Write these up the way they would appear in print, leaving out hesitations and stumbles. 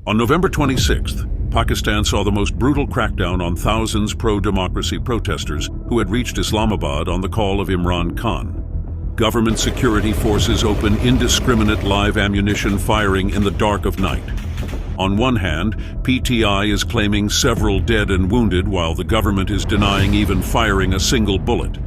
On November 26th, Pakistan saw the most brutal crackdown on thousands pro-democracy protesters who had reached Islamabad on the call of Imran Khan. Government security forces open indiscriminate live ammunition firing in the dark of night. On one hand, PTI is claiming several dead and wounded while the government is denying even firing a single bullet.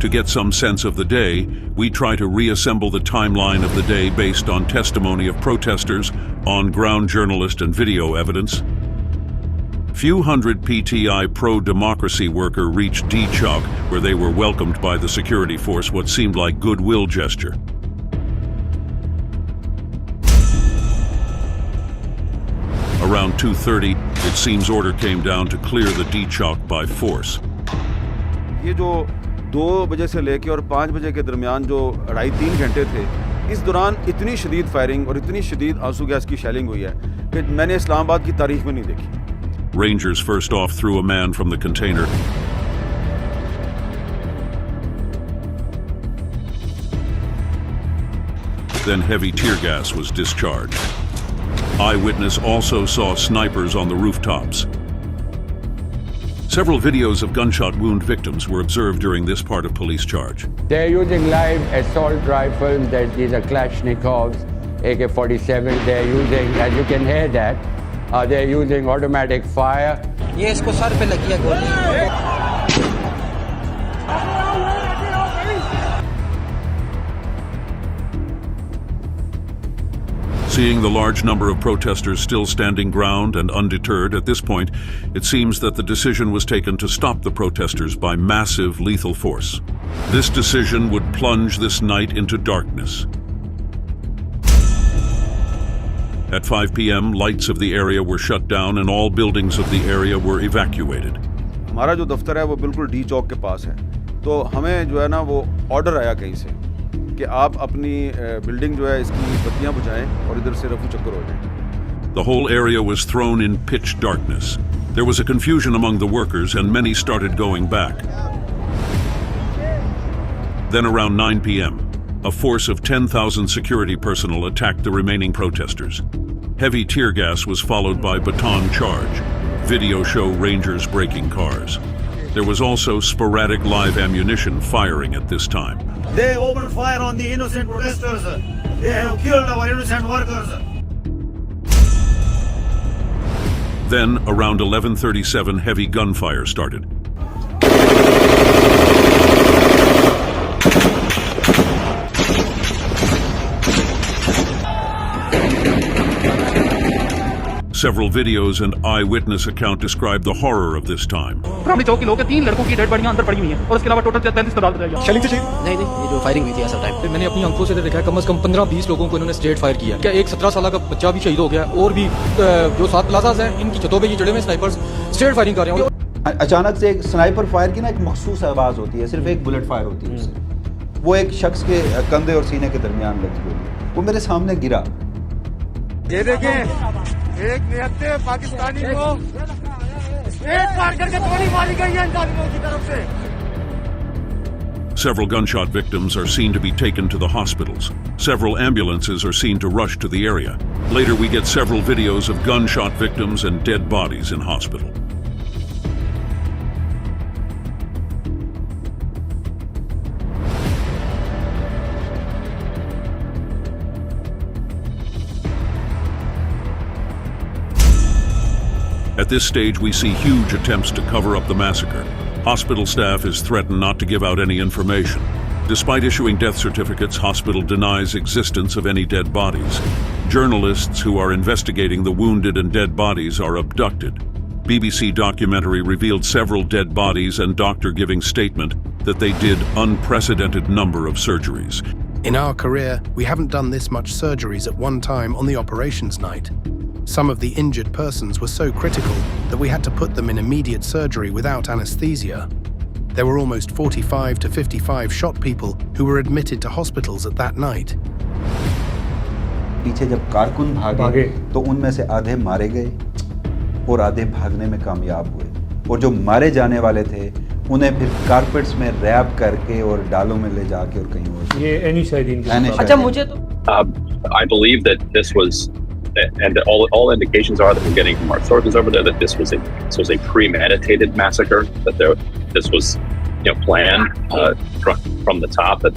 To get some sense of the day, we try to reassemble the timeline of the day based on testimony of protesters, on-ground journalist and video evidence. Few hundred PTI pro-democracy workers reached D Chowk, where they were welcomed by the security force, what seemed like goodwill gesture. Around 2:30, it seems order came down to clear the D Chowk by force. 2 बजे से लेकर और 5 बजे के दरमियान जो 2.5-3 घंटे थे, इस दौरान इतनी शदीद फायरिंग और इतनी शदीद आंसू गैस की शेलिंग हुई है कि मैंने इस्लामाबाद की तारीख में नहीं देखी। Rangers first off threw a man from the container. Then heavy tear gas was discharged. Eyewitness also saw snipers on the rooftops. Several videos of gunshot wound victims were observed during this part of police charge. They're using live assault rifles, these are Kalashnikovs, AK-47, they're using, as you can hear that, they're using automatic fire. ये इसको sir पे लगी है गोली। Seeing the large number of protesters still standing ground and undeterred, at this point, it seems that the decision was taken to stop the protesters by massive lethal force. This decision would plunge this night into darkness. At 5 p.m., lights of the area were shut down and all buildings of the area were evacuated. हमारा जो दफ्तर है वो बिल्कुल D चौक के पास है, तो हमें जो है ना वो ऑर्डर आया कहीं से कि आप अपनी बिल्डिंग जो है इसकी बत्तियां बुझाएं और इधर से रफू चक्कर हो जाए। The whole area was thrown in pitch darkness. There was a confusion among the workers and many started going back. Then around 9 p.m., a force of 10,000 security personnel attacked the remaining protesters. Heavy tear gas was followed by baton charge. Video show Rangers breaking cars. There was also sporadic live ammunition firing at this time. They opened fire on the innocent protesters. They have killed our innocent workers. Then, around 11:37, heavy gunfire started. Several videos and eyewitness account describe the horror of this time. पुरानी चौक के लोग 3 लड़कों की dead बॉडियां अंदर पड़ी हुई हैं और उसके अलावा टोटल 33 को डाल दिया गया। शेलिंग से नहीं ये जो फायरिंग हुई थी असल टाइम मैंने अपनी आंखों से देखा है, कम से कम 15-20 लोगों को इन्होंने स्ट्रेट फायर किया। क्या एक 17 साल का बच्चा भी शहीद हो गया और भी जो 7 प्लाजाज हैं इनकी छतों पे ये चढ़े हुए स्नाइपर्स स्ट्रेट फायरिंग कर रहे हैं। अचानक से एक स्नाइपर फायर की ना एक मखसूस आवाज होती है, सिर्फ एक बुलेट फायर होती है उससे। वो एक शख्स के कंधे और सीने के दरमियान लगी हुई, वो मेरे सामने गिरा। ये देखें, एक निहत्ते पाकिस्तानी को स्ट्रेट फायर करके गोली मारी गई है इन जालिमों की तरफ से। Several gunshot victims are seen to be taken to the hospitals. Several ambulances are seen to rush to the area. Later we get several videos of gunshot victims and dead bodies in hospital. At this stage, we see huge attempts to cover up the massacre. Hospital staff is threatened not to give out any information. Despite issuing death certificates, hospital denies existence of any dead bodies. Journalists who are investigating the wounded and dead bodies are abducted. BBC documentary revealed several dead bodies and doctor giving statement that they did unprecedented number of surgeries. In our career, we haven't done this much surgeries at one time on the operations night. Some of the injured persons were so critical that we had to put them in immediate surgery without anesthesia. There were almost 45 to 55 shot people who were admitted to hospitals at that night. पीछे जब कारकुन भागे तो उनमें से आधे मारे गए और आधे भागने में कामयाब हुए, और जो मारे जाने वाले थे उन्हें फिर कारपेट्स में रैप करके और डालों में ले जाके और कहीं और ये एनी शायदीन अच्छा मुझे तो I believe that this was, and all indications are that we're getting from our sources over there, that this was a premeditated massacre, that this was planned from the top. That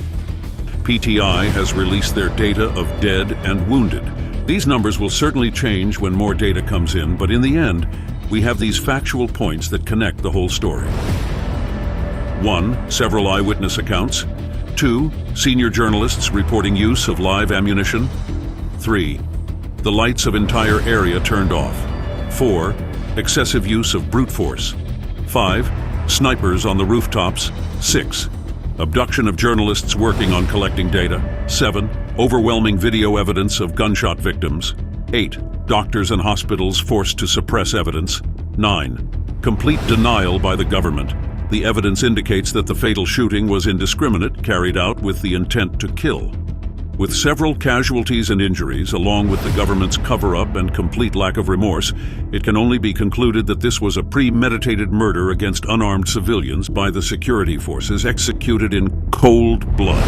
PTI has released their data of dead and wounded. These numbers will certainly change when more data comes in, but in the end, we have these factual points that connect the whole story. 1. Several eyewitness accounts. 2. Senior journalists reporting use of live ammunition. 3. The lights of entire area turned off. 4. Excessive use of brute force. 5. Snipers on the rooftops. 6. Abduction of journalists working on collecting data. 7. Overwhelming video evidence of gunshot victims. 8. Doctors and hospitals forced to suppress evidence. 9. Complete denial by the government. The evidence indicates that the fatal shooting was indiscriminate, carried out with the intent to kill. With several casualties and injuries, along with the government's cover-up and complete lack of remorse, it can only be concluded that this was a premeditated murder against unarmed civilians by the security forces, executed in cold blood.